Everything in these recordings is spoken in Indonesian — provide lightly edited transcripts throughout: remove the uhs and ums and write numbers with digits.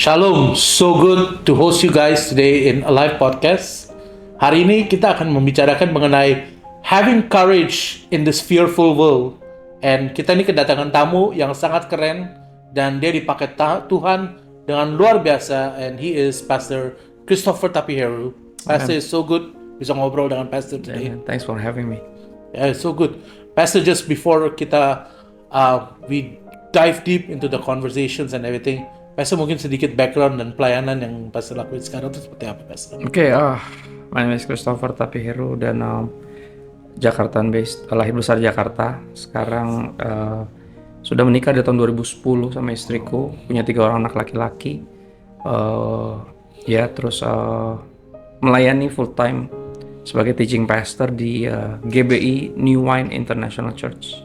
Shalom, so good to host you guys today in a live podcast. Hari ini kita akan membicarakan mengenai having courage in this fearful world. And kita ini kedatangan tamu yang sangat keren dan dia dipakai Tuhan dengan luar biasa. And he is Pastor Christopher Tapiheru. Pastor, it's so good bisa ngobrol dengan Pastor today. Yeah, thanks for having me. Yeah, it's so good. Pastor, just before kita we dive deep into the conversations and everything, Pastor mungkin sedikit background dan pelayanan yang Pastor lakuin sekarang itu seperti apa, Pastor? Okay, my name is Christopher Tapiheru dan Jakartaan based, lahir besar Jakarta. Sekarang sudah menikah di tahun 2010 sama istriku, punya 3 orang anak laki-laki. Terus melayani full time sebagai teaching pastor di GBI New Wine International Church.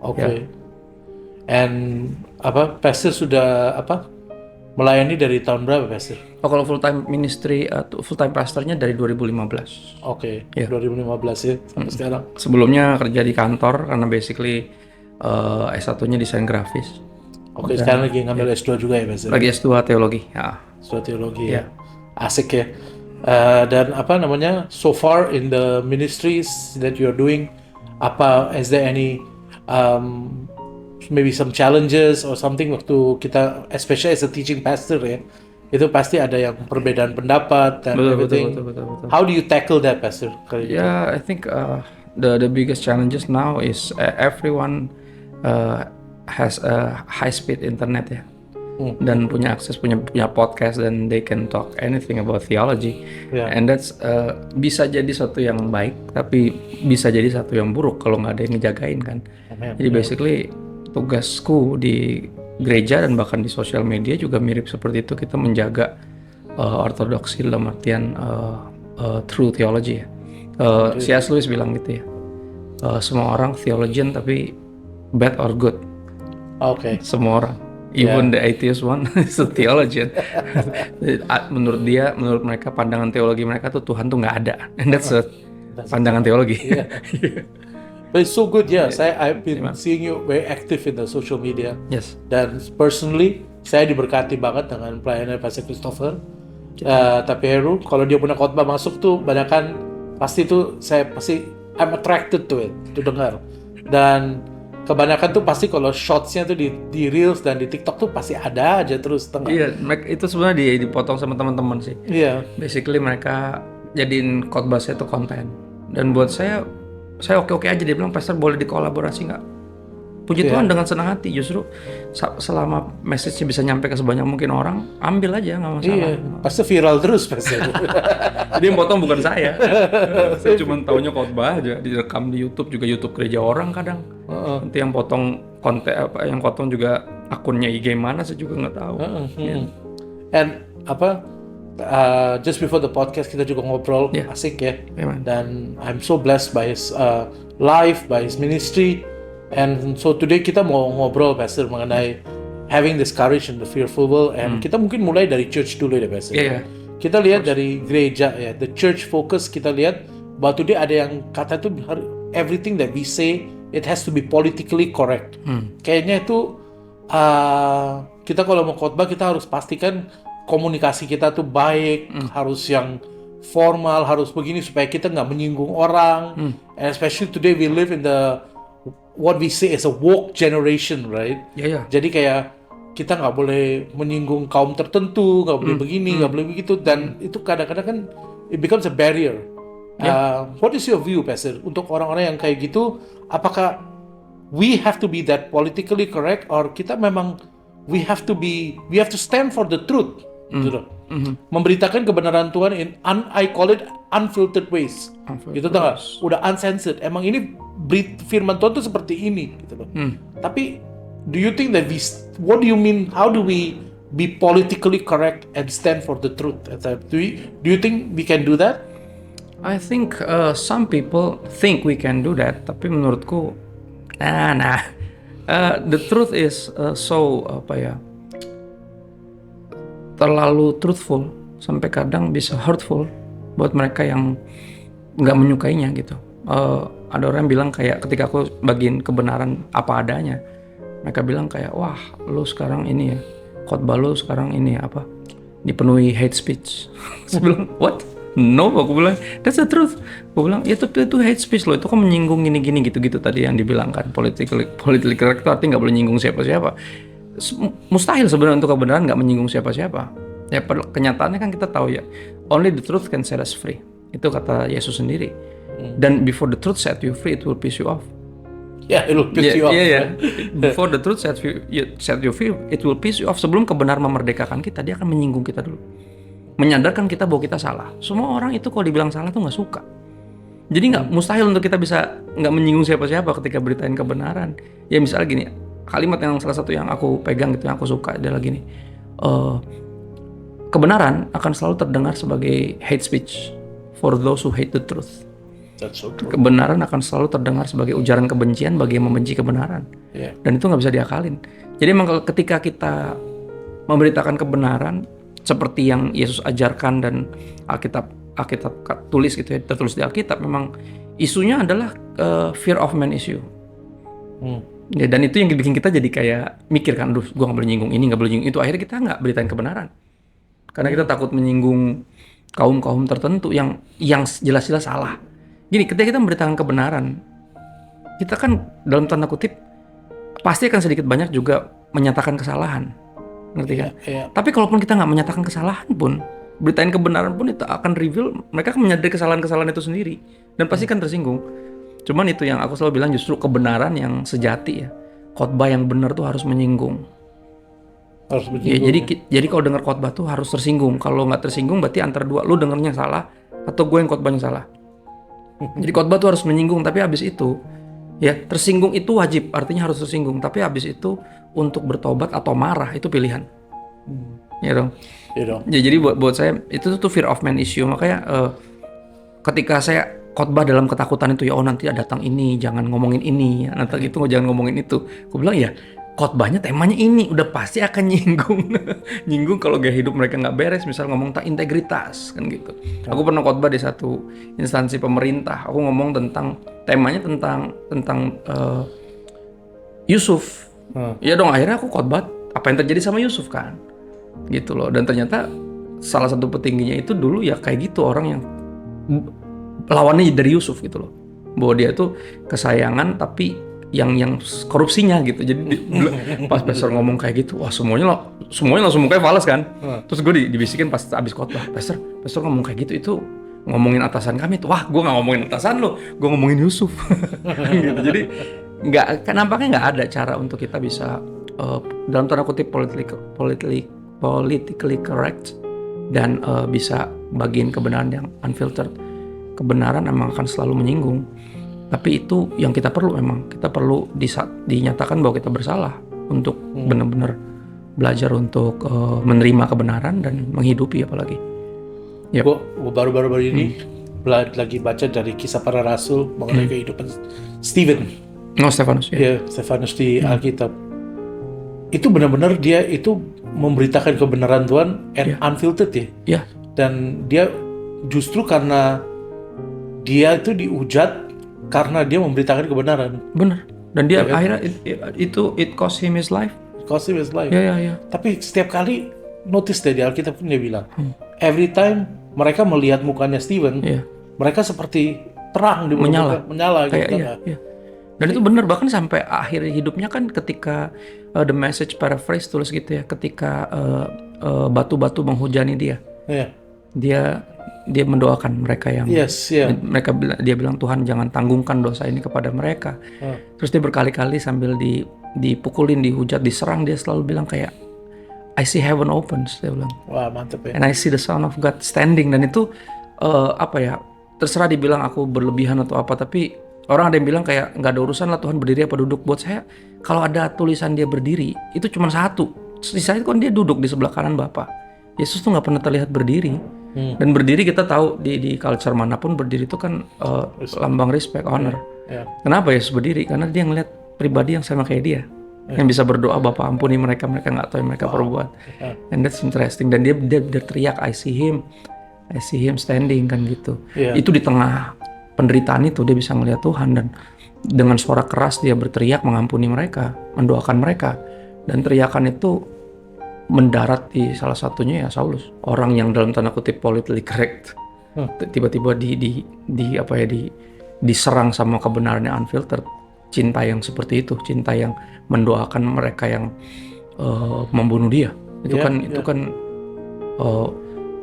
Okay. And Pastor sudah melayani dari tahun berapa, Pastor? Kalau full time ministry, full time pastornya dari 2015. Oke, Yeah. 2015 ya sampai sekarang. Sebelumnya kerja di kantor karena basically S1-nya desain grafis. Oke, sekarang lagi ngambil S2 juga ya, Pastor? Lagi S2 teologi. Ya. S2 teologi Yeah. ya. Asik ya. Dan so far in the ministries that you're doing, is there any maybe some challenges or something waktu kita, especially as a teaching pastor ya, itu pasti ada yang perbedaan pendapat dan everything. Betul. How do you tackle that, Pastor? Yeah, I think the biggest challenges now is everyone has a high speed internet ya. Dan punya akses, punya podcast, dan they can talk anything about theology. Yeah. And that's bisa jadi satu yang baik, tapi bisa jadi satu yang buruk kalau nggak ada yang ngejagain kan. Amen. Jadi basically tugasku di gereja dan bahkan di sosial media juga mirip seperti itu. Kita menjaga ortodoksi dalam artian true theology ya. C.S. Lewis bilang gitu ya. Semua orang theologian tapi bad or good. Oke. Semua orang. Even the atheist one is a theologian. Menurut mereka pandangan teologi mereka tuh Tuhan tuh nggak ada. And that's a pandangan teologi. Yeah. But it's so good, yeah. I've been seeing you very active in the social media. Yes. Dan personally, saya diberkati banget dengan pelayanan Pastor Christopher Tapiheru. Kalau dia punya khotbah masuk tuh, banyakkan I'm attracted to it, to dengar. Dan kebanyakan tuh pasti kalau shotsnya tuh di Reels dan di TikTok tuh pasti ada aja terus tengah. Iya, itu sebenarnya dipotong sama teman-teman sih. Iya. Basically mereka jadiin khotbah saya itu konten. Dan buat saya oke-oke aja. Dia bilang, Pastor boleh dikolaborasi nggak? Puji Tuhan dengan senang hati. Justru selama message-nya bisa nyampe ke sebanyak mungkin orang, ambil aja, nggak masalah. Iya, pasti viral terus pasti. Jadi yang potong bukan saya. Saya cuma taunya khotbah aja, direkam di YouTube, juga YouTube gereja orang kadang. Nanti yang potong konten yang potong juga akunnya IG mana saya juga nggak tahu. And just before the podcast kita juga ngobrol asik ya. Amen. Dan I'm so blessed by his life, by his ministry. And so today kita mau ngobrol, Pastor, mengenai having this courage in the fearful world. And kita mungkin mulai dari church dulu ya, Pastor. Yeah. Kita lihat dari gereja ya, the church focus. Kita lihat bahwa today ada yang kata itu everything that we say it has to be politically correct. Kayaknya itu kita kalau mau khotbah kita harus pastikan komunikasi kita tuh baik, harus yang formal, harus begini supaya kita nggak menyinggung orang. And especially today we live in the what we say is a woke generation, right? Yeah. Jadi kayak kita nggak boleh menyinggung kaum tertentu, nggak boleh begini, nggak boleh begitu, dan itu kadang-kadang kan it becomes a barrier. What is your view, Pastor? Untuk orang-orang yang kayak gitu, apakah we have to be that politically correct, or kita memang we have to stand for the truth, gitu loh. Memberitakan kebenaran Tuhan in I call it unfiltered ways. Gitu tuh nggak? Udah uncensored. Emang ini firman Tuhan tuh seperti ini, gitu loh. Tapi do you think that what do you mean? How do we be politically correct and stand for the truth? Do you think we can do that? I think some people think we can do that, tapi menurutku, the truth is terlalu truthful sampai kadang bisa hurtful buat mereka yang nggak menyukainya gitu. Ada orang yang bilang kayak ketika aku bagiin kebenaran apa adanya, mereka bilang kayak, wah lu sekarang ini ya khotbah lo sekarang ini apa? Dipenuhi hate speech. Saya bilang, what? No, aku bilang, that's the truth. Aku bilang, itu hate speech loh, itu kan menyinggung gini-gini gitu-gitu tadi yang dibilang kan, politically correct itu artinya nggak boleh nyinggung siapa-siapa. Mustahil sebenarnya untuk kebenaran nggak menyinggung siapa-siapa. Ya kenyataannya kan kita tahu ya, only the truth can set us free. Itu kata Yesus sendiri. Dan before the truth set you free, it will piss you off. Yeah, it will piss you off. Yeah. Before the truth set you free, it will piss you off. Sebelum kebenaran memerdekakan kita, dia akan menyinggung kita dulu. Menyadarkan kita bahwa kita salah. Semua orang itu kalau dibilang salah tuh nggak suka. Jadi nggak mustahil untuk kita bisa nggak menyinggung siapa-siapa ketika beritain kebenaran. Ya misalnya gini, kalimat yang salah satu yang aku pegang gitu, yang aku suka adalah gini. Kebenaran akan selalu terdengar sebagai hate speech for those who hate the truth. That's so true. Kebenaran akan selalu terdengar sebagai ujaran kebencian bagi yang membenci kebenaran. Yeah. Dan itu nggak bisa diakalin. Jadi memang ketika kita memberitakan kebenaran seperti yang Yesus ajarkan dan Alkitab tulis gitu ya, tertulis di Alkitab, memang isunya adalah fear of man issue. Ya, dan itu yang bikin kita jadi kayak mikir kan, gue nggak boleh nyinggung ini, nggak boleh nyinggung itu. Akhirnya kita nggak beritain kebenaran karena kita takut menyinggung kaum tertentu yang jelas-jelas salah. Gini, ketika kita memberitakan kebenaran, kita kan dalam tanda kutip pasti akan sedikit banyak juga menyatakan kesalahan, ngerti kan? Yeah. Tapi kalaupun kita nggak menyatakan kesalahan pun, beritain kebenaran pun itu akan reveal, mereka akan menyadari kesalahan-kesalahan itu sendiri dan pasti kan tersinggung. Cuman itu yang aku selalu bilang, justru kebenaran yang sejati ya, khotbah yang benar tuh harus menyinggung. Harus ya, jadi kalau dengar khotbah tuh harus tersinggung. Kalau nggak tersinggung berarti antara dua, lu dengernya salah atau gue yang khotbahnya salah. Jadi khotbah tuh harus menyinggung, tapi habis itu ya tersinggung itu wajib, artinya harus tersinggung. Tapi habis itu untuk bertobat atau marah itu pilihan. Ya dong. Ya, jadi buat saya itu tuh fear of man issue. Makanya ketika saya khotbah dalam ketakutan itu, ya nanti datang ini, jangan ngomongin ini, ya, nanti gitu jangan ngomongin itu. Aku bilang ya khotbahnya temanya ini, udah pasti akan nyinggung kalau gaya hidup mereka nggak beres, misal ngomong tentang integritas kan gitu. Aku pernah khotbah di satu instansi pemerintah, aku ngomong temanya tentang Yusuf. Ya dong, akhirnya aku khotbah apa yang terjadi sama Yusuf kan, gitu loh. Dan ternyata salah satu petingginya itu dulu ya kayak gitu, orang yang lawannya dari Yusuf gitu loh, bahwa dia tuh kesayangan tapi yang korupsinya gitu. Jadi pas pastor ngomong kayak gitu, wah semuanya langsung mukanya falas kan. Terus gue dibisikin pas abis khotbah, pastor ngomong kayak gitu, itu ngomongin atasan kami tuh. Wah, gue nggak ngomongin atasan lo, gue ngomongin Yusuf. Gitu. Jadi nampaknya nggak ada cara untuk kita bisa dalam tanda kutip politically correct dan bisa bagiin kebenaran yang unfiltered. Kebenaran emang akan selalu menyinggung. Tapi itu yang kita perlu, memang kita perlu dinyatakan bahwa kita bersalah untuk benar-benar belajar untuk menerima kebenaran dan menghidupi apalagi. Yep. Gue baru-baru ini lagi baca dari Kisah Para Rasul mengenai kehidupan Stephen. Stefanus. Ya, Stefanus di Alkitab. Itu benar-benar dia itu memberitakan kebenaran Tuhan and unfiltered ya. Yeah. Dan dia justru karena dia itu dihujat karena dia memberitakan kebenaran. Bener. Dan dia akhirnya it cost him his life. Cost him his life. Ya. Tapi setiap kali notice deh di Alkitab pun dia bilang, every time mereka melihat mukanya Stephen, mereka seperti terang di menyala gitu. Iya. Dan itu benar, bahkan sampai akhir hidupnya kan ketika The Message paraphrase tulis gitu ya, ketika batu-batu menghujani dia. Dia mendoakan mereka yang dia bilang, Tuhan jangan tanggungkan dosa ini kepada mereka. Terus dia berkali-kali sambil dipukulin, dihujat, diserang, dia selalu bilang kayak I see heaven opens, dia bilang. Wah, mantep ya. And I see the Son of God standing. Dan itu terserah dibilang aku berlebihan atau apa, tapi orang ada yang bilang kayak nggak ada urusan lah Tuhan berdiri apa duduk. Buat saya kalau ada tulisan dia berdiri itu cuma satu, sisanya kan dia duduk di sebelah kanan Bapa. Yesus tuh nggak pernah terlihat berdiri. Dan berdiri kita tahu di culture manapun berdiri itu kan lambang respect, honor. Kenapa Yesus berdiri? Karena dia ngeliat pribadi yang sama kayak dia, yang bisa berdoa, Bapa ampuni mereka nggak tahu yang mereka perbuat. And that's interesting. Dan dia teriak, I see him standing kan gitu. Itu di tengah penderitaan itu dia bisa ngeliat Tuhan, dan dengan suara keras dia berteriak mengampuni mereka, mendoakan mereka. Dan teriakan itu mendarat di salah satunya ya Saulus, orang yang dalam tanda kutip politically correct. Tiba-tiba diserang sama kebenaran yang unfiltered. Cinta yang seperti itu, cinta yang mendoakan mereka yang membunuh dia. Itu kan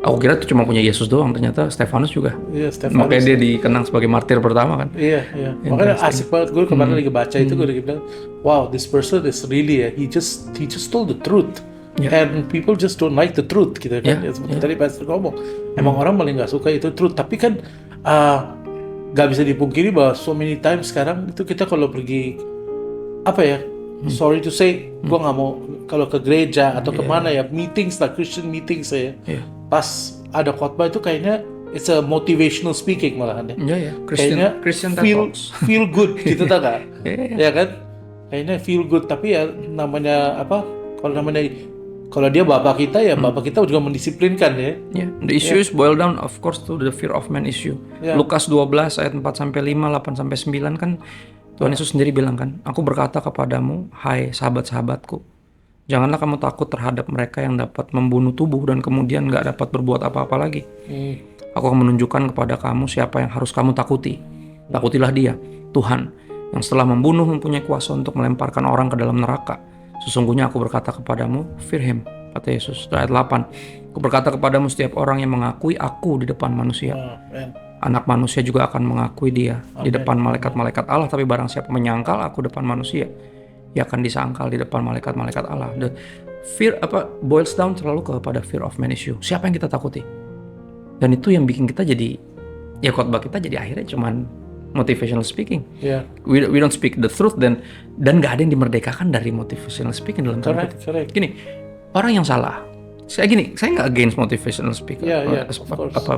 aku kira itu cuma punya Yesus doang, ternyata Stefanus juga. Stefanus. Makanya dia dikenang sebagai martir pertama kan. Iya. Makanya asik banget, gue kemarin lagi baca itu, gue lagi bilang, wow, this person is really he just told the truth. And people just don't like the truth gitu kan. Seperti tadi Pastor ngomong, emang orang paling nggak suka itu truth. Tapi kan nggak bisa dipungkiri bahwa so many times sekarang itu kita kalau pergi sorry to say, gue nggak mau kalau ke gereja atau kemana ya, meetings lah, Christian meetings ya, pas ada khotbah itu kayaknya it's a motivational speaking malahan ya. Christian feel good gitu tau gak? Ya kan? Kayaknya feel good, tapi ya namanya kalau dia bapak kita ya, bapak kita juga mendisiplinkan ya. The issue is boil down of course to the fear of man issue. Lukas 12 ayat 4 sampai 5, 8 sampai 9 kan Tuhan Yesus sendiri bilang kan, aku berkata kepadamu, hai sahabat-sahabatku, janganlah kamu takut terhadap mereka yang dapat membunuh tubuh dan kemudian gak dapat berbuat apa-apa lagi. Aku akan menunjukkan kepada kamu siapa yang harus kamu takuti. Takutilah dia, Tuhan, yang setelah membunuh mempunyai kuasa untuk melemparkan orang ke dalam neraka. Sesungguhnya aku berkata kepadamu, fear him, kata Yesus. Ayat 8, aku berkata kepadamu setiap orang yang mengakui aku di depan manusia, Anak manusia juga akan mengakui dia di depan malaikat-malaikat Allah. Tapi barang siapa menyangkal aku depan manusia, ia akan disangkal di depan malaikat-malaikat Allah. The fear boils down terlalu kepada fear of man issue. Siapa yang kita takuti? Dan itu yang bikin kita jadi, ya khotbah kita jadi akhirnya cuman motivational speaking. We don't speak the truth dan nggak ada yang dimerdekakan dari motivational speaking dalam tanda kutip. Gini, orang yang salah. Saya nggak against motivational speaker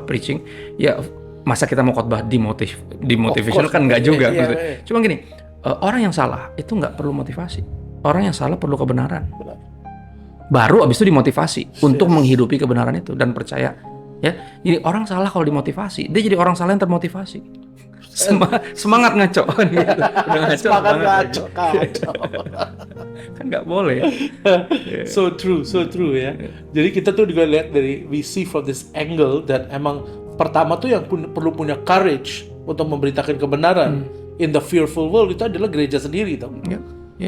preaching. Ya masa kita mau khotbah di motivational kan nggak juga. Cuma gini, orang yang salah itu nggak perlu motivasi. Orang yang salah perlu kebenaran. Baru abis itu dimotivasi untuk menghidupi kebenaran itu dan percaya. Ya, jadi orang salah kalau dimotivasi, dia jadi orang salah yang termotivasi. Semangat ngaco. Semangat ngaco. Kan nggak boleh. So true ya. Jadi kita tuh juga lihat we see from this angle that emang pertama tuh yang perlu punya courage untuk memberitakan kebenaran in the fearful world itu adalah gereja sendiri tuh.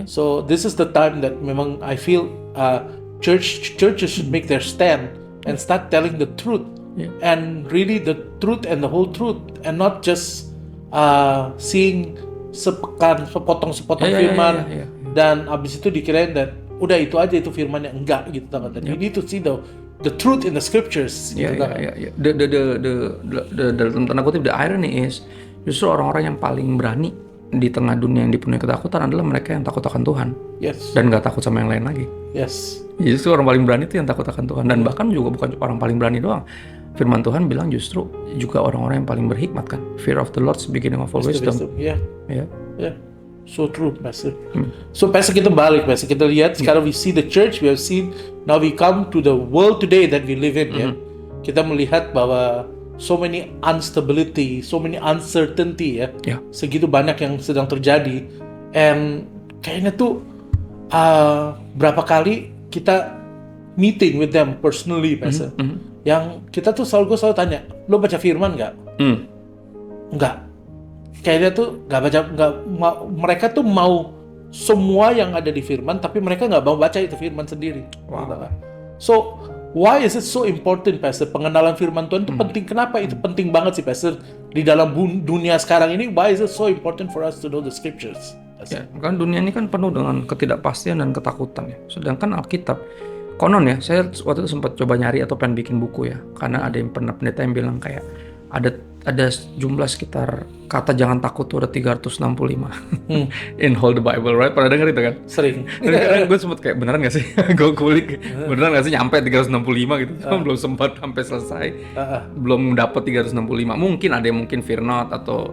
So this is the time that memang I feel churches should make their stand and start telling the truth. And really the truth and the whole truth, and not just seeing sepotong-sepotong firman dan abis itu dikirain dan udah itu aja itu firmannya, enggak gitu kan. You need to see the truth in the scriptures. Dalam tanda kutip the irony is justru orang-orang yang paling berani di tengah dunia yang dipenuhi ketakutan adalah mereka yang takut akan Tuhan. Dan nggak takut sama yang lain lagi. Justru orang paling berani itu yang takut akan Tuhan, dan bahkan juga bukan orang paling berani doang. Firman Tuhan bilang justru juga orang-orang yang paling berhikmat kan. Fear of the Lord is the beginning of all wisdom. So true, Pastor. So Pastor, kita balik, Pastor. Kita lihat sekarang we see the church, we have seen, now we come to the world today that we live in. Kita melihat bahwa so many instability, so many uncertainty segitu banyak yang sedang terjadi. And kayaknya tuh berapa kali kita meeting with them personally, Pastor. Yang kita tuh gue selalu tanya, lo baca firman nggak? Nggak. Kayaknya tuh mereka tuh mau semua yang ada di firman, tapi mereka nggak mau baca itu firman sendiri. So why is it so important, Pastor? Pengenalan firman Tuhan itu penting. Kenapa itu penting banget sih, Pastor? Di dalam dunia sekarang ini, why is it so important for us to know the scriptures? Kan dunia ini kan penuh dengan ketidakpastian dan ketakutan ya. Sedangkan Alkitab, konon ya, saya waktu itu sempat coba nyari atau pengen bikin buku ya, karena ada yang pernah pendeta yang bilang kayak ada jumlah sekitar kata jangan takut tuh ada 365 in whole the Bible, right? Pernah denger itu kan? Sering. Karena gue sempet kayak beneran gak sih? Gue kulik beneran gak sih nyampe 365 gitu? Belum sempat sampai selesai, belum dapet 365. Mungkin ada yang fear not atau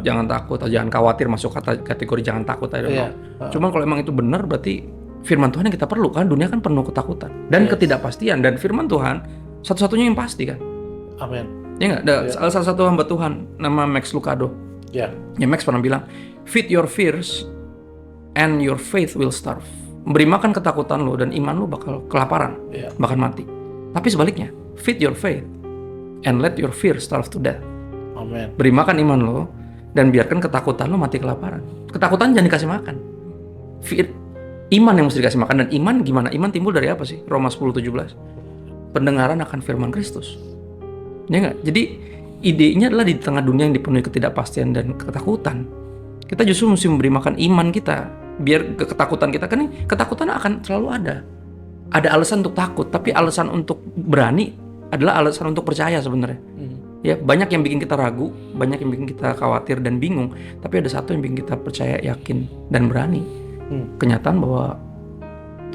jangan takut atau jangan khawatir masuk kategori jangan takut, I don't know. Cuman kalau emang itu benar berarti firman Tuhan yang kita perlu kan. Dunia kan penuh ketakutan dan ketidakpastian, dan firman Tuhan satu-satunya yang pasti kan. Amin. Ya nggak, salah satu hamba Tuhan nama Max Lucado. Ya Max pernah bilang, feed your fears and your faith will starve. beri makan ketakutan lo dan iman lo bakal kelaparan, bahkan mati. Tapi sebaliknya, feed your faith and let your fear starve to death. Amen. Beri makan iman lo dan biarkan ketakutan lo mati kelaparan. Ketakutan jangan dikasih makan. Fear, iman yang mesti dikasih makan. Dan iman gimana? Iman timbul dari apa sih? Roma 10:17. Pendengaran akan firman Kristus. Ya nggak? Jadi idenya adalah di tengah dunia yang dipenuhi ketidakpastian dan ketakutan, kita justru mesti memberi makan iman kita. Biar ketakutan kita, kan ketakutan akan selalu ada. Ada alasan untuk takut, tapi alasan untuk berani adalah alasan untuk percaya sebenarnya. Ya, banyak yang bikin kita ragu, banyak yang bikin kita khawatir dan bingung, tapi ada satu yang bikin kita percaya, yakin, dan berani. Kenyataan bahwa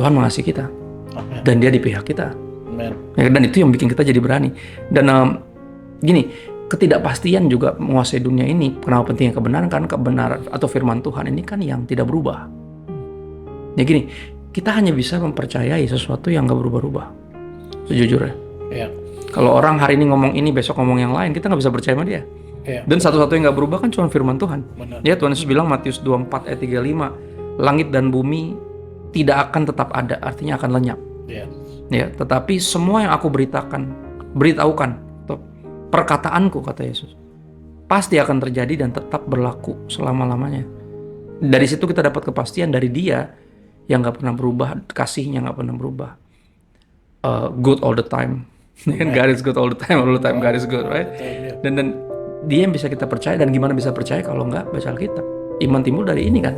Tuhan mengasihi kita. Amen. Dan Dia di pihak kita. Amen. Ya, dan itu yang bikin kita jadi berani. Dan gini, ketidakpastian juga menguasai dunia ini. Kenapa pentingnya kebenaran? Karena kebenaran atau firman Tuhan ini kan yang tidak berubah. Ya gini, kita hanya bisa mempercayai sesuatu yang gak berubah-ubah. Sejujurnya. Yeah. Kalau orang hari ini ngomong ini, besok ngomong yang lain, kita gak bisa percaya sama dia. Yeah. Dan satu-satu yang gak berubah kan cuma firman Tuhan. Benar. Ya, Tuhan Yesus bilang Matius 24 ayat 35, langit dan bumi tidak akan tetap ada, artinya akan lenyap. Yeah. Ya, tetapi semua yang aku beritahukan, perkataanku, kata Yesus, pasti akan terjadi dan tetap berlaku selama-lamanya. Dari situ kita dapat kepastian dari Dia yang gak pernah berubah, kasihnya gak pernah berubah. Good all the time. God is good all the time God is good, right? Dan Dia yang bisa kita percaya. Dan gimana bisa percaya kalau nggak baca Alkitab? Iman timbul dari ini kan,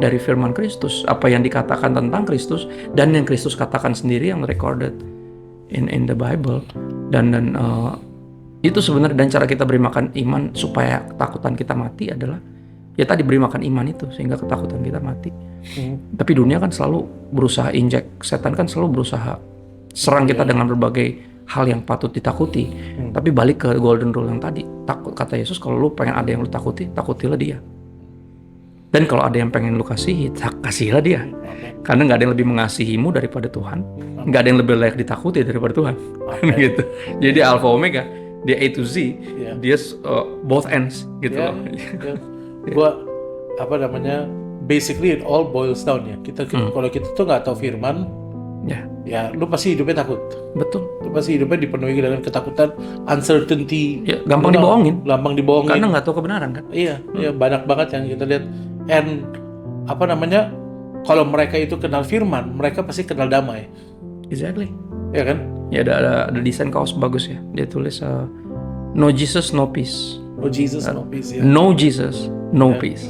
dari firman Kristus, apa yang dikatakan tentang Kristus dan yang Kristus katakan sendiri yang recorded in the Bible. Dan itu sebenarnya, dan cara kita beri makan iman supaya ketakutan kita mati adalah ya tadi, beri makan iman itu sehingga ketakutan kita mati. Tapi dunia kan selalu berusaha injek, setan kan selalu berusaha serang kita dengan berbagai hal yang patut ditakuti. Tapi balik ke golden rule yang tadi, takut, kata Yesus, kalau lu pengen ada yang lu takuti, takutilah dia. Dan kalau ada yang pengen lu kasihi, kasihilah dia. Karena nggak ada yang lebih mengasihimu daripada Tuhan, nggak ada yang lebih layak ditakuti daripada Tuhan. Gitu. Jadi Alpha Omega, dia A to Z, dia both ends gitu loh. Gua basically it all boils down ya. Kalau kita tuh nggak tahu firman, ya lu pasti hidupnya takut. Betul. Lu pasti hidupnya dipenuhi dengan ketakutan, uncertainty. Ya, gampang dibohongin. Karena nggak tahu kebenaran kan. Iya, banyak banget yang kita lihat. And kalau mereka itu kenal firman, mereka pasti kenal damai. Exactly. Ya kan? Ya ada desain kaos bagus ya. Dia tulis no Jesus, no peace. No Jesus, no peace. Ya. No Jesus, no peace.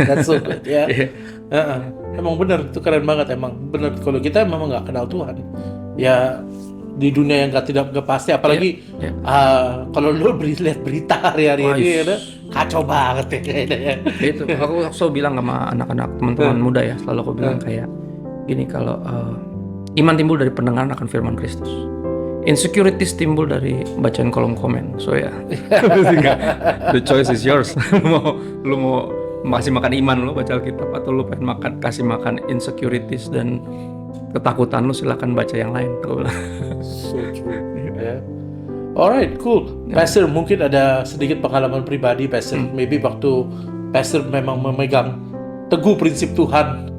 That's so good. Ya. Emang benar, itu keren banget emang. Benar, kalau kita memang nggak kenal Tuhan, ya di dunia yang tidak pasti, apalagi kalau lu lihat berita hari-hari ini, ya, kacau banget ya kayaknya. Itu aku selalu bilang sama anak-anak teman-teman muda ya, selalu aku bilang kayak gini, kalau iman timbul dari pendengaran akan firman Kristus. Insecurities timbul dari bacaan kolom komen. So ya, the choice is yours. Lu mau masih makan iman lu baca Alkitab, atau lu pengen kasih makan insecurities dan ketakutan lu, silakan baca yang lain. So true. Alright, cool. Pastor, mungkin ada sedikit pengalaman pribadi, Pastor. Maybe waktu Pastor memang memegang teguh prinsip Tuhan,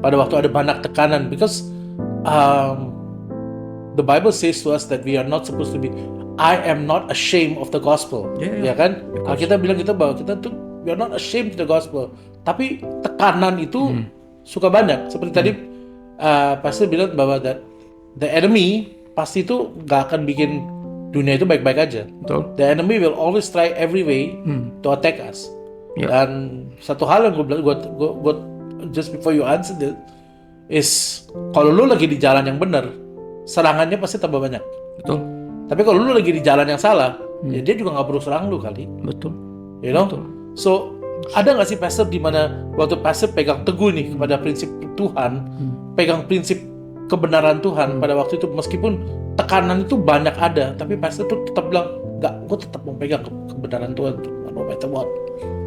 pada waktu ada banyak tekanan, because the Bible says to us that we are not supposed to be. I am not ashamed of the gospel, ya kan? Kita bilang bahwa kita tuh we are not ashamed of the gospel. Tapi tekanan itu suka banyak. Seperti tadi Pastor bilang bahwa the enemy pasti itu gak akan bikin dunia itu baik-baik aja. Betul. The enemy will always try every way to attack us. Dan satu hal yang gue bilang, gue just before you answer this, is kalau lu lagi di jalan yang benar, serangannya pasti tambah banyak. Betul. Tapi kalau lu lagi di jalan yang salah, ya dia juga nggak perlu serang lu kali. Betul. You know? Betul. So ada nggak sih Pastor di mana waktu Pastor pegang teguh nih kepada prinsip Tuhan, pegang prinsip kebenaran Tuhan pada waktu itu, meskipun tekanan itu banyak ada, tapi Pastor tuh tetap bilang, nggak, gue tetap mau pegang kebenaran Tuhan, no matter what,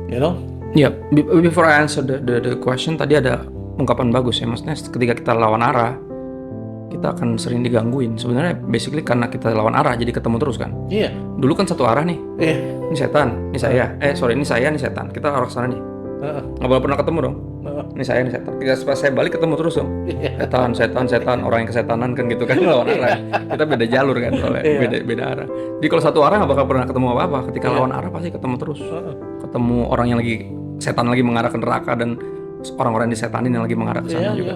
you know? Ya, before I answer the question, tadi ada ungkapan bagus ya, maksudnya ketika kita lawan arah, kita akan sering digangguin. Sebenarnya basically karena kita lawan arah, jadi ketemu terus kan? Iya. Dulu kan satu arah nih. Ini setan, ini saya. Ini saya, ini setan. Kita arah sana nih. Nggak boleh pernah ketemu dong. Ini saya nih setan. Pas saya balik ketemu terus dong. Setan, orang yang kesetanan kan gitu kan lawan arah. Kita beda jalur kan soalnya, beda arah. Jadi kalau satu arah nggak bakal pernah ketemu apa-apa. Ketika lawan arah pasti ketemu terus. Ketemu orang yang lagi setan lagi mengarah ke neraka dan orang-orang yang disetanin yang lagi mengarah ke sana juga.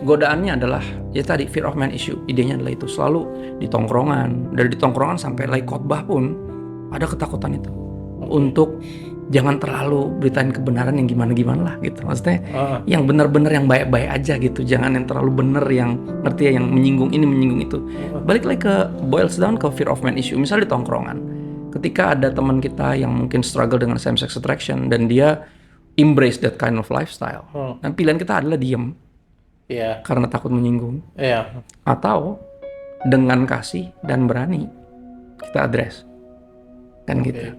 Godaannya adalah ya tadi fear of man issue. Idenya adalah itu selalu di tongkrongan, dari di tongkrongan sampai lagi khotbah pun ada ketakutan itu untuk jangan terlalu beritain kebenaran yang gimana-gimana lah gitu. Maksudnya yang benar-benar yang baik-baik aja gitu. Jangan yang terlalu benar yang ngerti ya, yang menyinggung ini menyinggung itu. Balik lagi ke boils down ke fear of man issue. Misal di tongkrongan, ketika ada teman kita yang mungkin struggle dengan same sex attraction dan dia embrace that kind of lifestyle. Dan pilihan kita adalah diem. Karena takut menyinggung. Atau dengan kasih dan berani kita address. Kan gitu.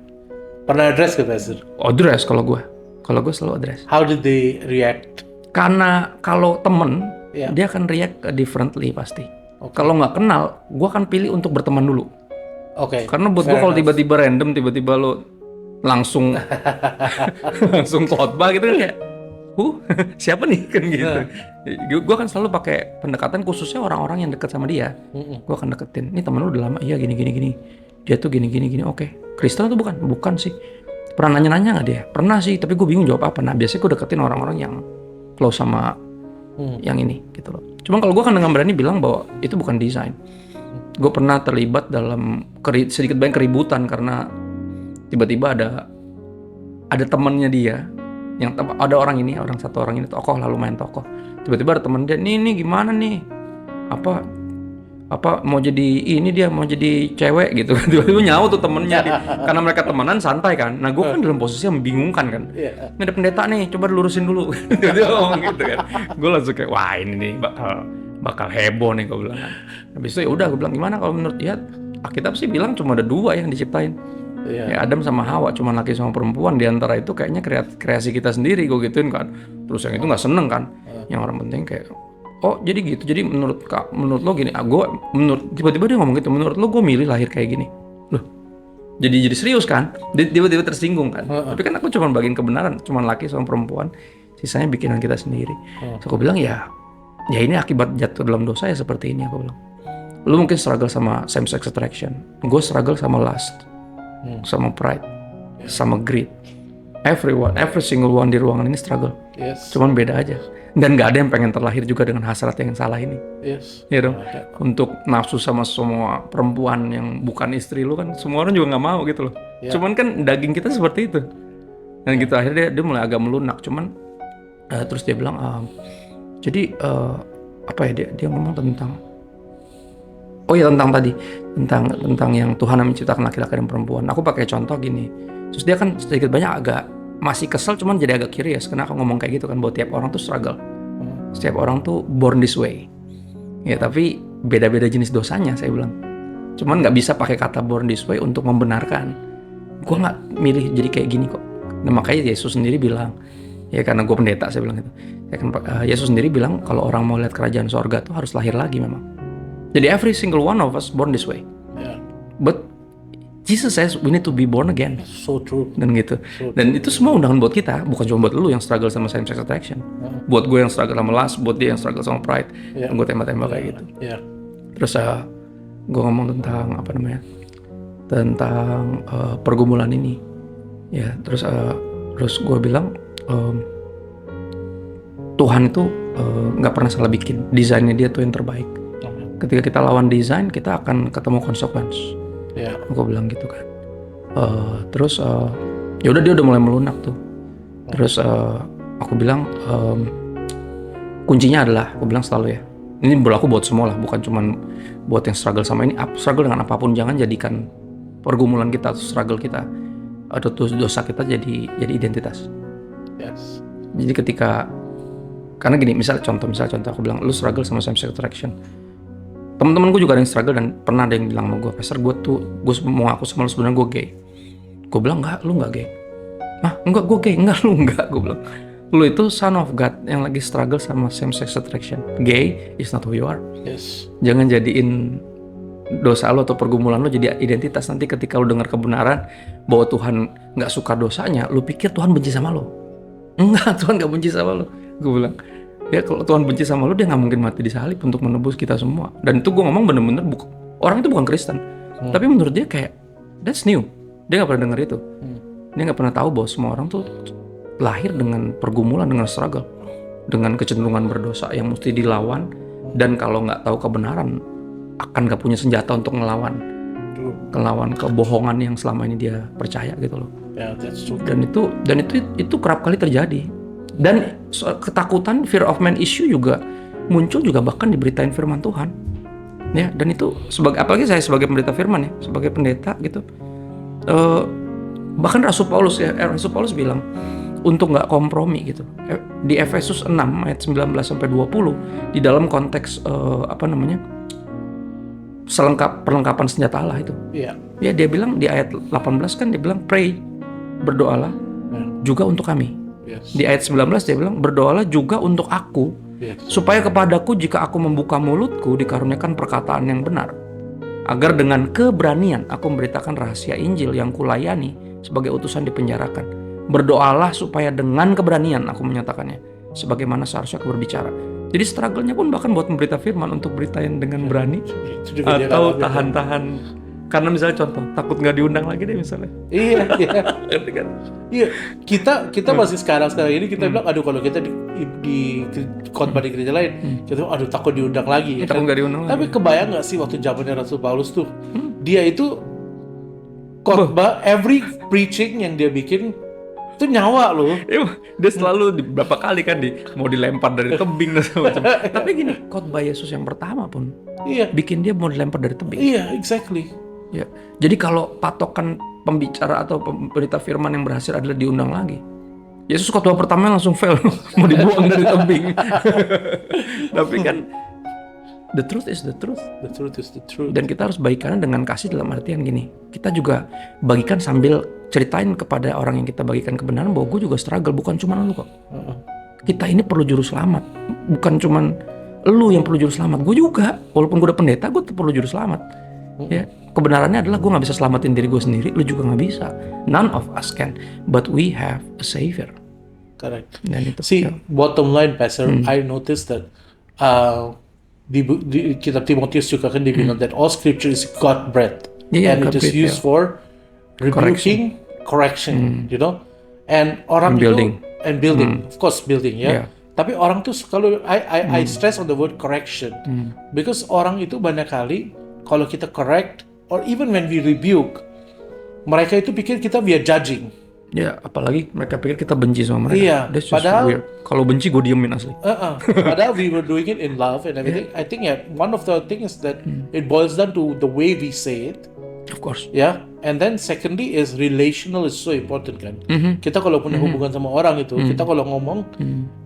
Pernah address ke Pastor? Address kalau gue selalu address. How did they react? Karena kalau temen dia akan react differently pasti. Kalau nggak kenal, gue akan pilih untuk berteman dulu. Karena buat gue kalau tiba-tiba random, tiba-tiba lo langsung langsung khotbah gitu kan kayak, siapa nih kan gitu. Gue akan selalu pakai pendekatan khususnya orang-orang yang dekat sama dia. Gue akan deketin. Ini temen lu udah lama, iya gini. Dia tuh gini. Oke. Kristen atau bukan? Bukan sih. Pernah nanya-nanya nggak dia? Pernah sih, tapi gue bingung jawab apa. Nah biasanya gue deketin orang-orang yang close sama yang ini gitu loh. Cuma kalau gue kan dengan berani bilang bahwa itu bukan desain. Gue pernah terlibat dalam sedikit banyak keributan karena tiba-tiba ada temannya dia yang ada orang ini tokoh lalu main tokoh. Tiba-tiba ada teman dia, nih gimana nih? Apa mau jadi ini dia mau jadi cewek gitu. Tiba-tiba nyawa tuh temennya karena mereka temenan santai kan. Nah gue kan dalam posisi yang membingungkan kan. Ini ada pendeta nih, coba dilurusin dulu. Dia ngomong gitu kan. Gue langsung kayak wah ini nih bakal heboh nih gue bilang kan. Habis itu ya udah gue bilang gimana kalau menurut dia Alkitab sih bilang cuma ada 2 yang diciptain. Ya Adam sama Hawa, cuma laki sama perempuan. Di antara itu kayaknya kreasi kita sendiri gue gituin kan. Terus yang itu nggak seneng kan. Yang orang penting kayak jadi gitu. Jadi menurut lo gini, tiba-tiba dia ngomong gitu. Menurut lo gue milih lahir kayak gini. Loh. Jadi serius kan? Tiba-tiba tersinggung kan. Tapi kan aku cuma bagiin kebenaran, cuma laki sama perempuan. Sisanya bikinan kita sendiri. So aku bilang ya ini akibat jatuh dalam dosa ya seperti ini aku bilang. Lo mungkin struggle sama same sex attraction. Gue struggle sama lust. Sama pride, sama greed. Every single one di ruangan ini struggle. Cuman beda aja. Dan nggak ada yang pengen terlahir juga dengan hasrat yang salah ini. Ya dong. Untuk nafsu sama semua perempuan yang bukan istri lu kan, semua orang juga nggak mau gitu loh. Cuman kan daging kita seperti itu. Dan gitu akhirnya dia mulai agak melunak. Cuman terus dia bilang, jadi dia ngomong tentang. Tentang yang Tuhan yang menciptakan laki-laki dan perempuan. Aku pakai contoh gini. Terus dia kan sedikit banyak agak masih kesel, cuman jadi agak curious. Karena aku ngomong kayak gitu kan, bahwa tiap orang tuh struggle. Setiap orang tuh born this way. Ya tapi beda-beda jenis dosanya saya bilang. Cuman nggak bisa pakai kata born this way untuk membenarkan. Gue nggak milih jadi kayak gini kok. Nah makanya Yesus sendiri bilang, ya karena gue pendeta saya bilang gitu. Yesus sendiri bilang kalau orang mau lihat kerajaan sorga tuh harus lahir lagi memang. Jadi every single one of us born this way. But Jesus says we need to be born again. So true. Dan gitu. Dan itu semua undangan buat kita, bukan cuma buat lu yang struggle sama same sex attraction. Buat gue yang struggle sama lust, buat dia yang struggle sama pride. Yang gue tembak-tembak kayak gitu. Terus gue ngomong tentang tentang pergumulan ini. Ya, terus gue bilang Tuhan itu nggak pernah salah bikin. Desainnya dia tuh yang terbaik. Ketika kita lawan desain, kita akan ketemu konsekuensi. Gue bilang gitu kan. Terus ya udah dia udah mulai melunak tuh. Terus aku bilang kuncinya adalah, aku bilang selalu ya, ini berlaku buat semua lah, bukan cuma buat yang struggle sama ini. Struggle dengan apapun, jangan jadikan pergumulan kita atau struggle kita atau dosa kita jadi identitas. Jadi karena gini, misal contoh aku bilang lu struggle sama same sex attraction. Teman-teman gue juga ada yang struggle dan pernah ada yang bilang sama gue, Pastor gue mau ngaku sama lu sebenarnya gue gay. Gue bilang enggak, lu enggak gay. Enggak, gue gay. Enggak, lu enggak. Gue bilang, lu itu son of God yang lagi struggle sama same sex attraction. Gay is not who you are. Jangan jadiin dosa lo atau pergumulan lo jadi identitas. Nanti ketika lo dengar kebenaran bahwa Tuhan nggak suka dosanya, lo pikir Tuhan benci sama lo. Enggak, Tuhan nggak benci sama lo. Gue bilang, ya kalau Tuhan benci sama lo, dia nggak mungkin mati di salib untuk menebus kita semua. Dan itu gue ngomong bener-bener orang itu bukan Kristen, tapi menurut dia kayak that's new. Dia nggak pernah dengar itu. Dia nggak pernah tahu bahwa semua orang tuh lahir dengan pergumulan, dengan struggle, dengan kecenderungan berdosa yang mesti dilawan. Dan kalau nggak tahu kebenaran, akan nggak punya senjata untuk ngelawan kebohongan yang selama ini dia percaya gitu loh. Yeah, that's true. Dan itu kerap kali terjadi. Dan ketakutan, fear of man issue juga muncul juga bahkan diberitain firman Tuhan. Ya, dan itu apalagi saya sebagai pendeta firman ya, sebagai pendeta gitu. Bahkan Rasul Paulus bilang untuk nggak kompromi gitu. Di Efesus 6 ayat 19 sampai 20 di dalam konteks perlengkapan senjata Allah itu. Iya. Ya, dia bilang di ayat 18 kan dia bilang pray, berdoalah juga untuk kami. Yes. Di ayat 19 dia bilang berdoalah juga untuk aku, supaya kepadaku jika aku membuka mulutku dikaruniakan perkataan yang benar, agar dengan keberanian aku memberitakan rahasia Injil yang kulayani sebagai utusan dipenjarakan. Berdoalah supaya dengan keberanian aku menyatakannya, sebagaimana seharusnya aku berbicara. Jadi struggle-nya pun bahkan buat memberita firman untuk beritain dengan berani, atau tahan-tahan. Karena misalnya contoh, takut nggak diundang lagi deh misalnya. Iya. Kan? Iya, kita masih sekarang ini kita bilang, aduh kalau kita di khotbah di gereja lain, kita bilang, aduh takut diundang lagi. Ya, takut nggak diundang lagi. Tapi kebayang nggak sih waktu zamannya Rasul Paulus tuh, dia itu khotbah, every preaching yang dia bikin itu nyawa loh. Dia selalu berapa kali kan mau dilempar dari tebing dan segala macam. Tapi gini, khotbah Yesus yang pertama pun bikin dia mau dilempar dari tebing. Iya, exactly. Ya, jadi kalau patokan pembicara atau pemberita firman yang berhasil adalah diundang lagi, Yesus khotbah pertama langsung fail, mau dibuang dari tebing. Tapi kan the truth is the truth. The truth is the truth. Dan kita harus bagikan dengan kasih dalam artian gini, kita juga bagikan sambil ceritain kepada orang yang kita bagikan kebenaran bahwa gue juga struggle, bukan cuma lu kok. Kita ini perlu juru selamat, bukan cuma lu yang perlu juru selamat, gue juga. Walaupun gue udah pendeta, gue tetap perlu juru selamat. Ya, kebenarannya adalah gue nggak bisa selamatin diri gue sendiri, lu juga nggak bisa. None of us can, but we have a savior. Correct. Dan itu, see, bottom line, Pastor, I noticed that di kitab Timotius juga kan dibilang that all scripture is God-breathed, and it is used for rebuking, correction, you know, and orang building. Of course building, ya. Tapi orang tuh kalau I stress on the word correction, because orang itu banyak kali kalau kita correct or even when we rebuke, mereka itu pikir kita we are judging. Ya, apalagi mereka pikir kita benci sama mereka. Iya, padahal kalau benci gue diemin asli. Padahal we were doing it in love and everything. I think one of the things that it boils down to the way we say it. Of course. Yeah, and then secondly is relational is so important kan. Kita kalau punya hubungan sama orang itu, kita kalau ngomong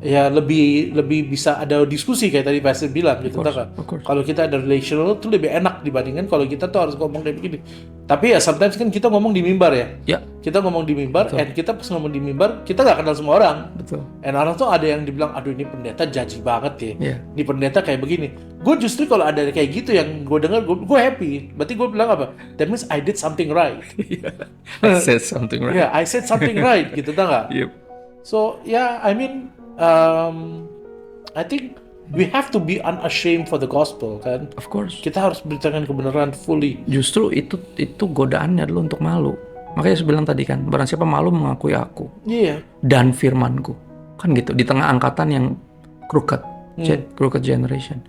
ya lebih bisa ada diskusi kayak tadi Pastor bilang gitu kan. Kalau kita ada relational itu lebih enak dibandingkan kalau kita tuh harus ngomong kayak begini. Tapi ya sometimes kan kita ngomong di mimbar ya. Kita ngomong di mimbar, and kita pas ngomong di mimbar kita nggak kenal semua orang. Betul. And orang tuh ada yang dibilang, aduh ini pendeta judgy banget ya. Yeah. Ini pendeta kayak begini. Gue justru kalau ada kayak gitu yang gue dengar, gue happy. Berarti gue bilang apa? That means I did something right. I said something right. Yeah, I said something right, gitu tau nggak? Yep. So yeah, I mean, I think we have to be unashamed for the gospel kan. Of course. Kita harus beritakan kebenaran fully. Justru itu godaannya adalah untuk malu. Makanya saya bilang tadi kan, barang siapa malu mengakui aku. Iya. Dan firmanku. Kan gitu, di tengah angkatan yang crooked generation.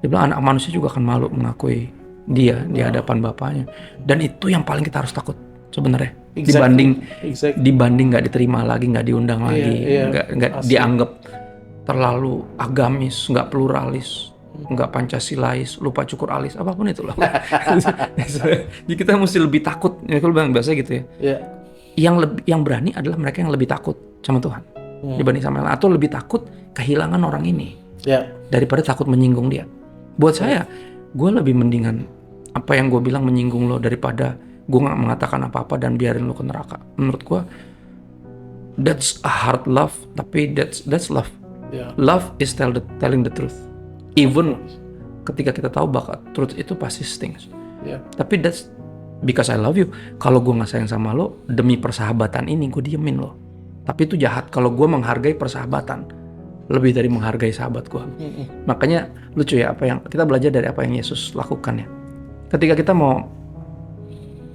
Dia bilang anak manusia juga akan malu mengakui dia di hadapan bapaknya. Dan itu yang paling kita harus takut sebenarnya. Dibanding nggak diterima lagi, nggak diundang lagi, nggak dianggap terlalu agamis, nggak pluralis, nggak Pancasilais, lupa cukur alis, apapun itu lah. Jadi kita mesti lebih takut. Ya kalau bilang biasa gitu ya. Yang berani adalah mereka yang lebih takut sama Tuhan dibanding sama yang lain, atau lebih takut kehilangan orang ini daripada takut menyinggung dia. Buat saya, gue lebih mendingan apa yang gue bilang menyinggung lo daripada gue nggak mengatakan apa-apa dan biarin lo ke neraka. Menurut gue, that's a hard love, tapi that's love. Love is telling the truth. Even ketika kita tahu bahwa truth itu pasti stings. Yeah. Tapi that's because I love you. Kalau gue nggak sayang sama lo, demi persahabatan ini gue diemin lo. Tapi itu jahat. Kalau gue menghargai persahabatan lebih dari menghargai sahabat gue. Makanya lucu ya, apa yang kita belajar dari apa yang Yesus lakukan ya. Ketika kita mau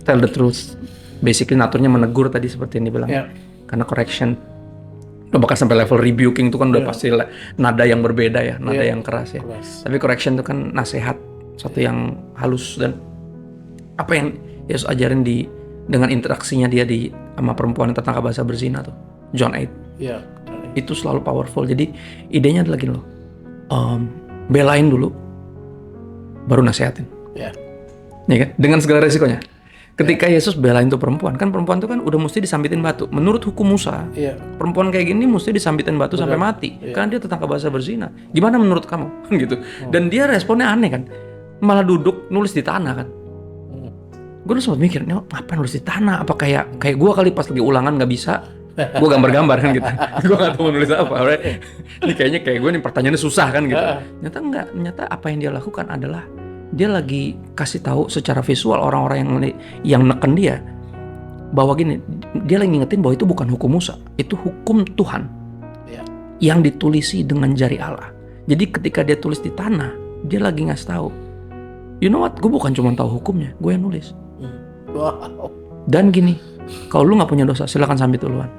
tell the truth, basically naturnya menegur tadi seperti yang dibilang. Yeah. Karena correction, bahkan sampai level rebuking itu kan udah pasti nada yang berbeda ya, nada yang keras ya. Tapi correction itu kan nasihat, satu yang halus. Dan apa yang Yesus ajarin dengan interaksinya dia sama perempuan yang tetangga bahasa berzina tuh, John 8. Yeah. Itu selalu powerful. Jadi idenya adalah gini loh, belain dulu, baru nasihatin. Yeah. Ya kan? Dengan segala resikonya. Ketika Yesus belain tuh perempuan, kan perempuan tuh kan udah mesti disambitin batu. Menurut hukum Musa, perempuan kayak gini mesti disambitin batu sampai mati. Karena dia tetangga bahasa berzina. Gimana menurut kamu? Kan gitu. Dan dia responnya aneh kan. Malah duduk nulis di tanah kan. Gue sempat mikir, nih ngapain nulis di tanah? Apa kayak gue kali pas lagi ulangan nggak bisa, gue gambar-gambar kan gitu. Gue nggak tahu nulis apa. Ini kayaknya kayak gue nih pertanyaannya susah kan gitu. Ternyata enggak. Ternyata apa yang dia lakukan adalah dia lagi kasih tahu secara visual orang-orang yang neken dia bahwa gini, dia lagi ngingetin bahwa itu bukan hukum Musa, itu hukum Tuhan yang ditulisi dengan jari Allah. Jadi ketika dia tulis di tanah, dia lagi ngasih tahu, you know what, gue bukan cuma tahu hukumnya, gue yang nulis. Wow. Dan gini, kalau lu nggak punya dosa, silakan sambit duluan,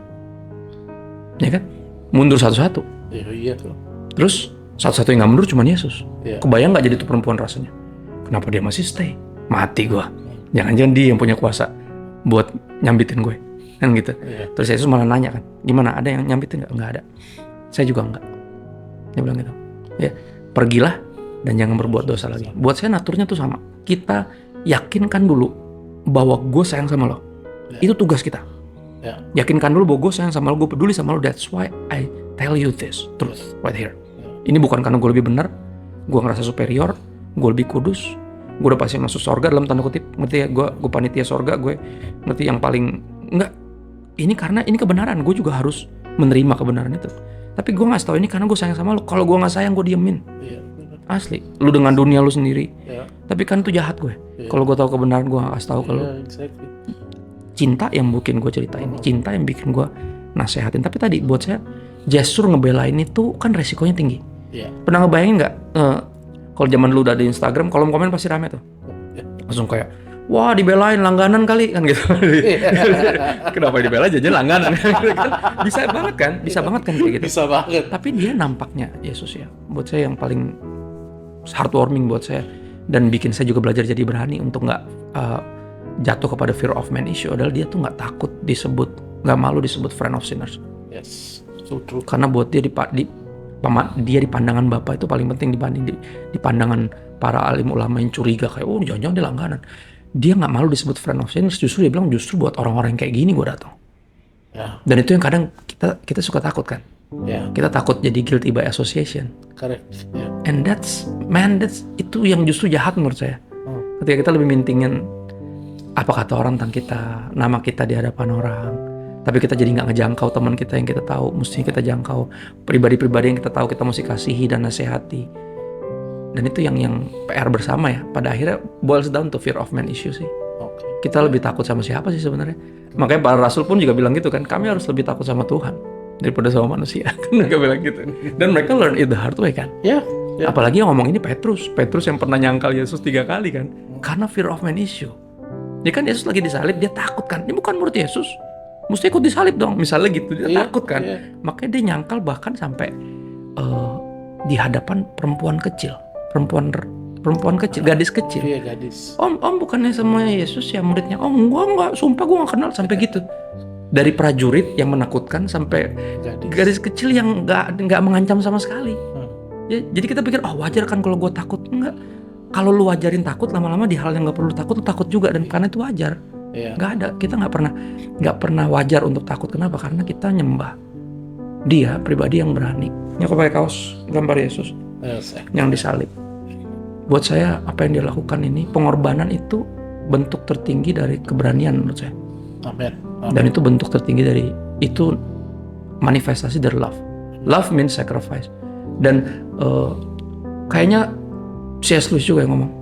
ya kan? Mundur satu-satu. Iya tuh. Terus satu-satu yang nggak mundur cuma Yesus. Kebayang nggak jadi tuh perempuan rasanya? Kenapa dia masih stay? Mati gue. Jangan-jangan dia yang punya kuasa buat nyambitin gue, kan gitu. Terus Yesus malah nanya kan, gimana? Ada yang nyambitin nggak? Nggak ada. Saya juga nggak. Dia bilang gitu. Ya, pergilah dan jangan berbuat dosa lagi. Buat saya naturnya tuh sama. Kita yakinkan dulu bahwa gue sayang sama lo. Itu tugas kita. Yakinkan dulu bahwa gue sayang sama lo, gue peduli sama lo. That's why I tell you this truth right here. Ini bukan karena gue lebih benar, gue ngerasa superior, gue lebih kudus, gue udah pasti masuk surga dalam tanda kutip, ngerti ya, gue panitia surga, gue ngerti yang paling enggak. Ini karena ini kebenaran, gue juga harus menerima kebenaran itu. Tapi gue nggak tahu ini karena gue sayang sama lo. Kalau gue nggak sayang, gue diemin. Asli, lu dengan dunia lu sendiri. Tapi kan itu jahat gue. Kalau gue tahu kebenaran, gue nggak kasih tahu ke lu. Cinta yang bikin gue ceritain, cinta yang bikin gue nasehatin. Tapi tadi buat saya, gestur ngebelain itu kan resikonya tinggi. Pernah ngebayangin nggak? Kalau zaman dulu udah di Instagram, kolom komen pasti rame tuh. Langsung kayak, wah dibelain langganan kali kan gitu. Kenapa dibelain aja langganan? Bisa banget kan kayak gitu. Bisa banget. Tapi dia nampaknya Yesus ya, buat saya yang paling heartwarming buat saya dan bikin saya juga belajar jadi berani untuk nggak jatuh kepada fear of man issue adalah dia tuh nggak takut disebut, nggak malu disebut friend of sinners. Yes, so true. Karena buat dia dia di pandangan Bapa itu paling penting dibanding di pandangan para alim ulama yang curiga kayak jangan-jangan dia langganan. Dia nggak malu disebut friend of sinners, justru dia bilang justru buat orang-orang yang kayak gini gue datang. Dan itu yang kadang kita suka takut kan. Kita takut jadi guilty by association. Correct. And that's itu yang justru jahat menurut saya. Ketika kita lebih mintingin apa kata orang tentang kita, nama kita di hadapan orang. Tapi kita jadi nggak ngejangkau teman kita yang kita tahu mesti kita jangkau, pribadi-pribadi yang kita tahu kita mesti kasihi dan nasihati. Dan itu yang PR bersama ya. Pada akhirnya boils down to fear of man issue sih. Kita lebih takut sama siapa sih sebenarnya? Makanya para rasul pun juga bilang gitu kan, kami harus lebih takut sama Tuhan daripada sama manusia. Kan mereka bilang gitu. Dan mereka learn it the hard way kan. Apalagi yang ngomong ini Petrus yang pernah nyangkal Yesus 3 kali kan. Karena fear of man issue. Dia kan Yesus lagi disalib, dia takut kan. Ini bukan murid Yesus. Mesti ikut disalib dong, misalnya gitu. Dia takut kan. Makanya dia nyangkal bahkan sampai di hadapan perempuan kecil, gadis kecil. Gadis. Om bukannya semuanya Yesus ya muridnya? Enggak, sumpah gue gak kenal, sampai gitu. Dari prajurit yang menakutkan sampai gadis kecil yang nggak mengancam sama sekali. Jadi kita pikir wajar kan kalau gue takut. Enggak. Kalau lu wajarin takut, lama-lama di hal yang nggak perlu takut, lu takut juga, dan karena itu wajar. Nggak ada, kita nggak pernah wajar untuk takut. Kenapa? Karena kita nyembah dia pribadi yang berani. Ini aku pakai kaos gambar Yesus yang disalib. Buat saya apa yang dia lakukan ini, pengorbanan itu bentuk tertinggi dari keberanian menurut saya. Amen. Dan itu bentuk tertinggi dari, itu manifestasi dari love. Love means sacrifice. Dan kayaknya C.S. Lewis juga yang ngomong,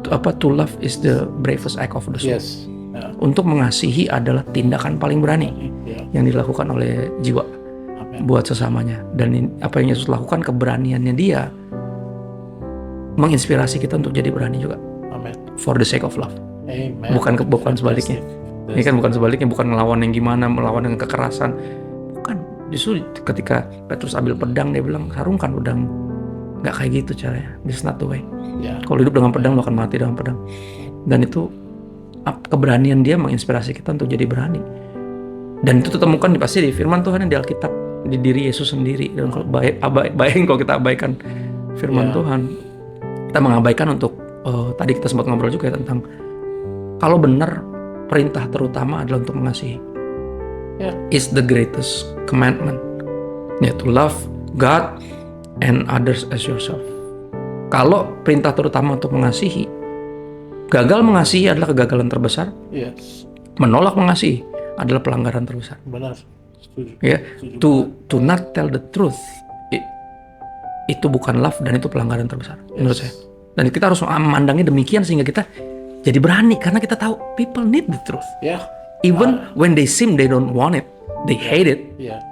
To love is the bravest act of the soul. Yes. Yeah. Untuk mengasihi adalah tindakan paling berani Yeah. yang dilakukan oleh jiwa Amen. buat sesamanya. Dan apa yang Yesus lakukan, keberaniannya dia menginspirasi kita untuk jadi berani juga. Amen. For the sake of love. Amen. Bukan sebaliknya. Ini kan bukan sebaliknya, bukan melawan yang gimana, melawan dengan kekerasan. Bukan. Justru ketika Petrus ambil pedang, dia bilang sarungkan pedang. Nggak kayak gitu caranya. This is not the way. Yeah. Kalau hidup dengan pedang, lo akan mati dengan pedang. Dan itu keberanian dia menginspirasi kita untuk jadi berani. Dan itu temukan pasti di firman Tuhan yang di Alkitab, di diri Yesus sendiri. Dan kalau bayangin kalau kita abaikan firman Tuhan, kita mengabaikan untuk tadi kita sempat ngobrol juga ya tentang kalau benar perintah terutama adalah untuk mengasihi. Is the greatest commandment. Ya, to love God and others as yourself. Kalau perintah terutama untuk mengasihi, gagal mengasihi adalah kegagalan terbesar. Yes. Menolak mengasihi adalah pelanggaran terbesar. Benar. Setuju. Ya, to not tell the truth itu bukan love dan itu pelanggaran terbesar menurut saya. Dan kita harus memandangnya demikian sehingga kita jadi berani karena kita tahu people need the truth. Yeah. Even when they seem they don't want it, they hate it. Yeah.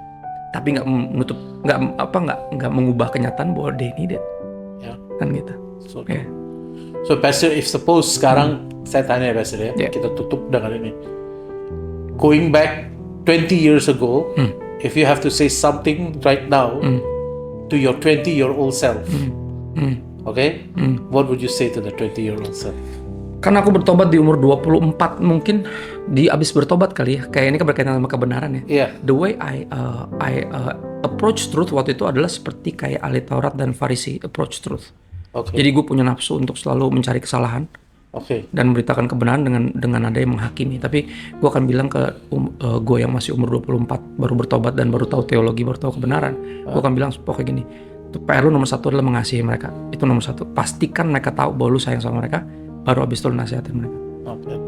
Tapi nggak mengubah kenyataan bahwa they need it. Yeah. Kan gitu. So, Ya. so Pastor, if suppose sekarang saya tanya ya Pastor ya, Yeah. kita tutup dengan ini. Going back 20 years ago, if you have to say something right now to your 20-year-old self, okay? What would you say to the 20-year-old self? Karena aku bertobat di umur 24 mungkin abis bertobat kali ya. Kayak ini kan berkaitan sama kebenaran ya. Yeah. The way I approach truth waktu itu adalah seperti kayak ahli Taurat dan Farisi approach truth. Okay. Jadi gue punya nafsu untuk selalu mencari kesalahan dan memberitakan kebenaran dengan nada yang menghakimi. Tapi gue akan bilang ke gue yang masih umur 24 baru bertobat dan baru tahu teologi, baru tahu kebenaran. Gue akan bilang pokoknya gini, PR lu nomor satu adalah mengasihi mereka. Itu nomor satu. Pastikan mereka tahu bahwa lu sayang sama mereka. Baru abis itu lu nasihatin mereka.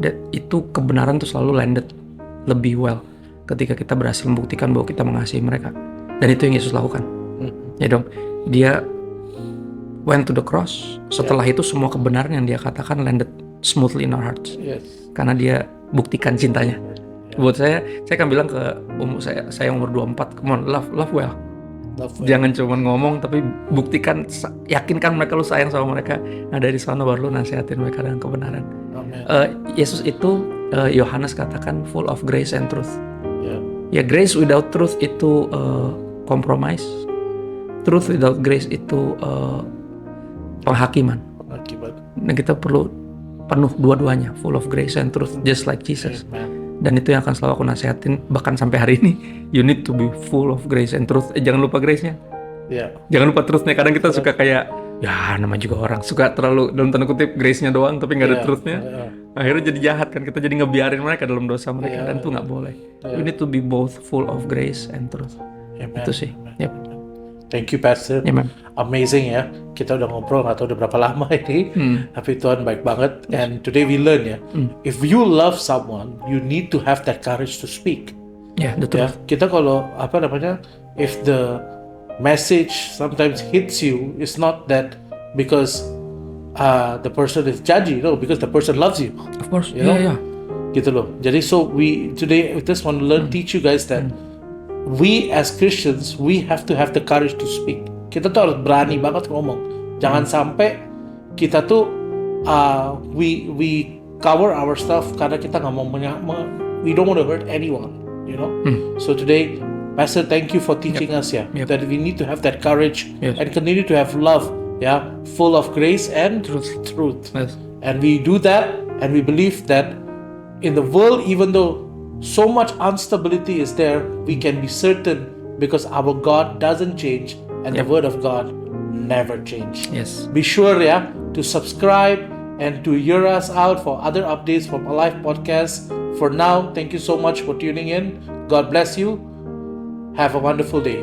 Dan itu kebenaran tuh selalu landed lebih well ketika kita berhasil membuktikan bahwa kita mengasihi mereka. Dan itu yang Yesus lakukan. Ya dong. Dia went to the cross. Setelah itu semua kebenaran yang dia katakan landed smoothly in our hearts. Yes. Karena dia buktikan cintanya. Buat saya akan bilang ke saya yang umur 24, come on, love well. Jangan cuma ngomong tapi buktikan, yakinkan mereka lu sayang sama mereka. Nah dari sana baru lu nasihatin mereka dengan kebenaran. Yesus itu Yohanes katakan full of grace and truth. Ya, grace without truth itu compromise. Truth without grace itu penghakiman. Dan kita perlu penuh dua-duanya, full of grace and truth, just like Jesus. Dan itu yang akan selalu aku nasihatin bahkan sampai hari ini. You need to be full of grace and truth. Jangan lupa grace-nya. Jangan lupa truth-nya. Kadang kita suka kayak ya namanya juga orang suka terlalu dalam tanda kutip grace-nya doang tapi nggak ada truth-nya. Akhirnya jadi jahat kan, kita jadi ngebiarin mereka dalam dosa mereka dan itu nggak boleh. You need to be both full of grace and truth. Itu sih. Yep. Thank you Pastor. Amazing ya. Kita udah ngobrol nggak tahu udah berapa lama ini. Tapi Tuhan baik banget. And today we learn ya. If you love someone, you need to have that courage to speak. Ya, betul. Ya, kita kalau if the message sometimes hits you, it's not that because the person is judgy, because the person loves you. Of course. You know? Gitu loh. Jadi so we today we just want to teach you guys that we as Christians, we have to have the courage to speak. Kita tuh harus berani banget ngomong. Jangan sampai kita tuh we cover our stuff karena kita nggak mau we don't want to hurt anyone, So today, Pastor, thank you for teaching us that we need to have that courage and continue to have love, full of grace and truth. Yes. And we do that, and we believe that in the world, even though so much instability is there, we can be certain because our God doesn't change and the word of God never change. Yes. Be sure to subscribe and to hear us out for other updates from Alive Podcast. For now, thank you so much for tuning in. God bless you. Have a wonderful day.